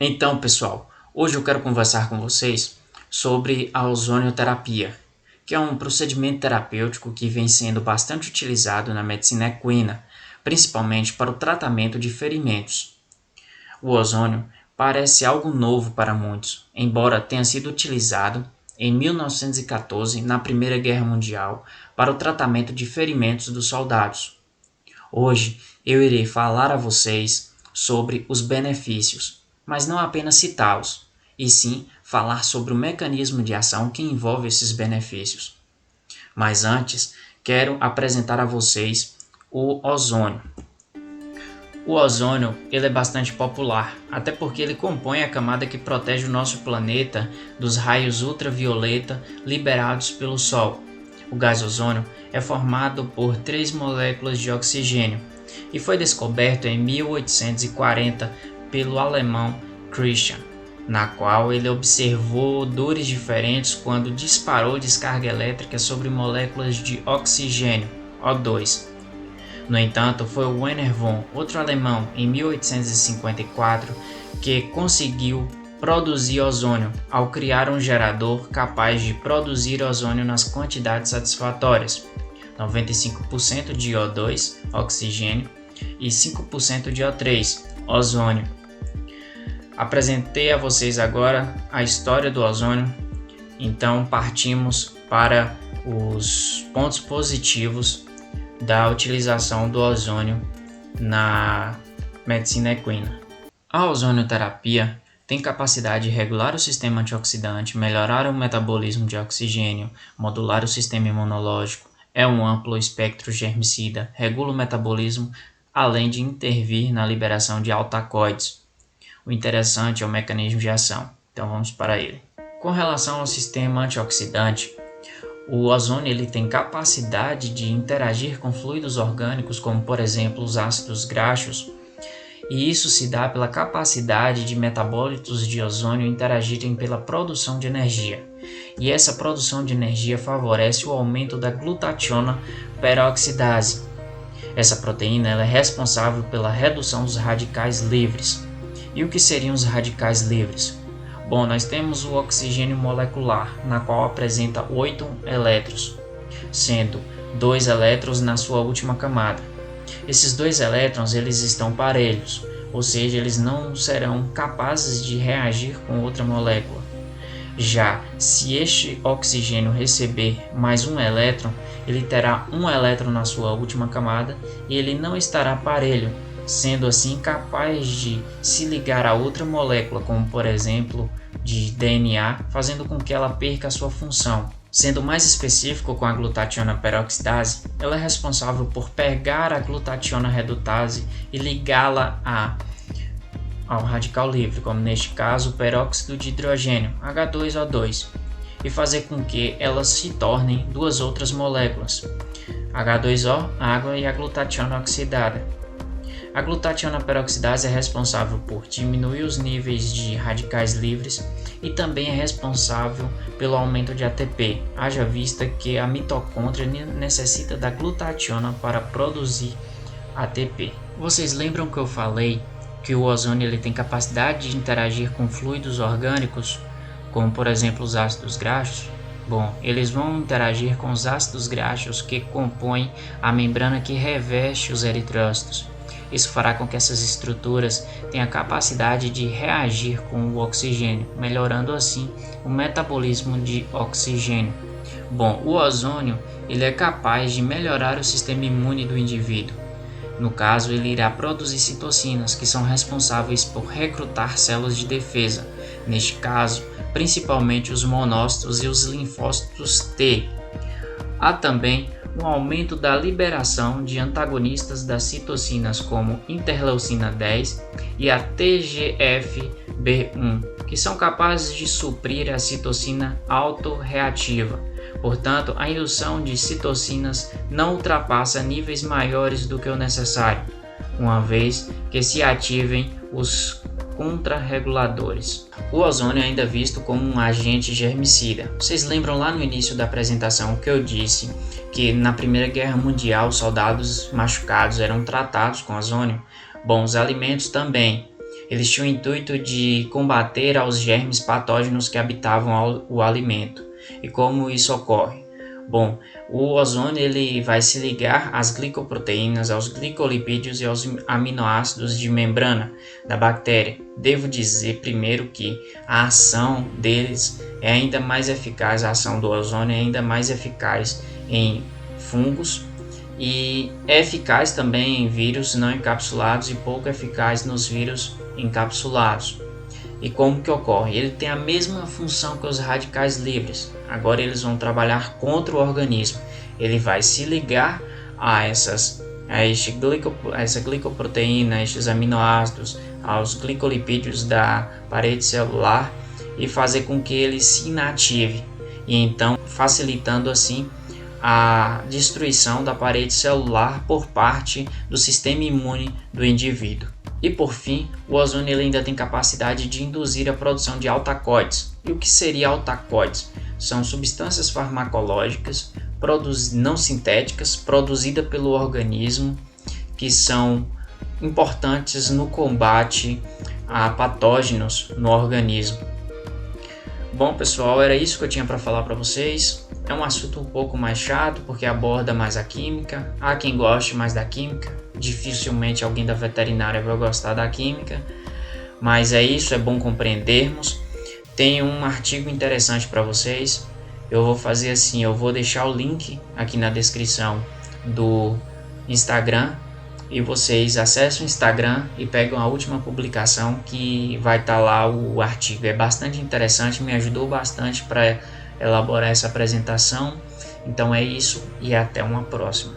Então, pessoal, hoje eu quero conversar com vocês sobre a ozonioterapia, que é um procedimento terapêutico que vem sendo bastante utilizado na medicina equina, principalmente para o tratamento de ferimentos. O ozônio parece algo novo para muitos, embora tenha sido utilizado em 1914 na Primeira Guerra Mundial para o tratamento de ferimentos dos soldados. Hoje eu irei falar a vocês sobre os benefícios, mas não apenas citá-los, e sim falar sobre o mecanismo de ação que envolve esses benefícios. Mas antes, quero apresentar a vocês o ozônio. O ozônio ele é bastante popular, até porque ele compõe a camada que protege o nosso planeta dos raios ultravioleta liberados pelo Sol. O gás ozônio é formado por 3 moléculas de oxigênio e foi descoberto em 1840 pelo alemão Christian, na qual ele observou odores diferentes quando disparou descarga elétrica sobre moléculas de oxigênio, O2. No entanto, foi o Werner von, outro alemão, em 1854, que conseguiu produzir ozônio ao criar um gerador capaz de produzir ozônio nas quantidades satisfatórias, 95% de O2, oxigênio, e 5% de O3, ozônio. Apresentei a vocês agora a história do ozônio, então partimos para os pontos positivos da utilização do ozônio na medicina equina. A ozonioterapia tem capacidade de regular o sistema antioxidante, melhorar o metabolismo de oxigênio, modular o sistema imunológico, é um amplo espectro germicida, regula o metabolismo, além de intervir na liberação de altacoides. O interessante é o mecanismo de ação, então vamos para ele. Com relação ao sistema antioxidante, o ozônio ele tem capacidade de interagir com fluidos orgânicos, como por exemplo os ácidos graxos, e isso se dá pela capacidade de metabólitos de ozônio interagirem pela produção de energia. E essa produção de energia favorece o aumento da glutationa peroxidase. Essa proteína ela é responsável pela redução dos radicais livres. E o que seriam os radicais livres? Bom, nós temos o oxigênio molecular, na qual apresenta 8 elétrons, sendo 2 elétrons na sua última camada. Esses 2 elétrons eles estão parelhos, ou seja, eles não serão capazes de reagir com outra molécula. Já se este oxigênio receber mais um elétron, ele terá um elétron na sua última camada e ele não estará parelho, sendo assim capaz de se ligar a outra molécula, como por exemplo de DNA, fazendo com que ela perca a sua função. Sendo mais específico com a glutationa peroxidase, ela é responsável por pegar a glutationa redutase e ligá-la ao radical livre, como neste caso o peróxido de hidrogênio, H2O2, e fazer com que elas se tornem duas outras moléculas, H2O, água, e a glutationa oxidada. A glutationa peroxidase é responsável por diminuir os níveis de radicais livres e também é responsável pelo aumento de ATP, haja vista que a mitocôndria necessita da glutationa para produzir ATP. Vocês lembram que eu falei que o ozônio ele tem capacidade de interagir com fluidos orgânicos, como por exemplo os ácidos graxos? Bom, eles vão interagir com os ácidos graxos que compõem a membrana que reveste os eritrócitos. Isso fará com que essas estruturas tenham a capacidade de reagir com o oxigênio, melhorando assim o metabolismo de oxigênio. Bom, o ozônio ele é capaz de melhorar o sistema imune do indivíduo. No caso, ele irá produzir citocinas, que são responsáveis por recrutar células de defesa, neste caso, principalmente os monócitos e os linfócitos T. Há também um aumento da liberação de antagonistas das citocinas como interleucina 10 e a TGF-B1, que são capazes de suprir a citocina autorreativa. Portanto, a indução de citocinas não ultrapassa níveis maiores do que o necessário, uma vez que se ativem os contrarreguladores. O ozônio é ainda visto como um agente germicida. Vocês lembram lá no início da apresentação que eu disse que na Primeira Guerra Mundial os soldados machucados eram tratados com ozônio? Bom, os alimentos também. Eles tinham o intuito de combater aos germes patógenos que habitavam o alimento. E como isso ocorre? Bom, o ozônio ele vai se ligar às glicoproteínas, aos glicolipídios e aos aminoácidos de membrana da bactéria. Devo dizer primeiro que a ação deles é ainda mais eficaz, a ação do ozônio é ainda mais eficaz em fungos e é eficaz também em vírus não encapsulados e pouco eficaz nos vírus encapsulados. E como que ocorre? Ele tem a mesma função que os radicais livres. Agora eles vão trabalhar contra o organismo. Ele vai se ligar a essa glicoproteína, a estes aminoácidos, aos glicolipídios da parede celular e fazer com que ele se inative. E então facilitando assim a destruição da parede celular por parte do sistema imune do indivíduo. E por fim, o ozônio ele ainda tem capacidade de induzir a produção de altacoides. E o que seria altacoides? São substâncias farmacológicas não sintéticas produzidas pelo organismo que são importantes no combate a patógenos no organismo. Bom pessoal, era isso que eu tinha para falar para vocês. É um assunto um pouco mais chato porque aborda mais a química. Há quem goste mais da química, dificilmente alguém da veterinária vai gostar da química, mas é isso, é bom compreendermos. Tem um artigo interessante para vocês. Eu vou fazer assim, eu vou deixar o link aqui na descrição do Instagram e vocês acessam o Instagram e pegam a última publicação que vai estar lá o artigo. É bastante interessante, me ajudou bastante para elaborar essa apresentação. Então é isso e até uma próxima.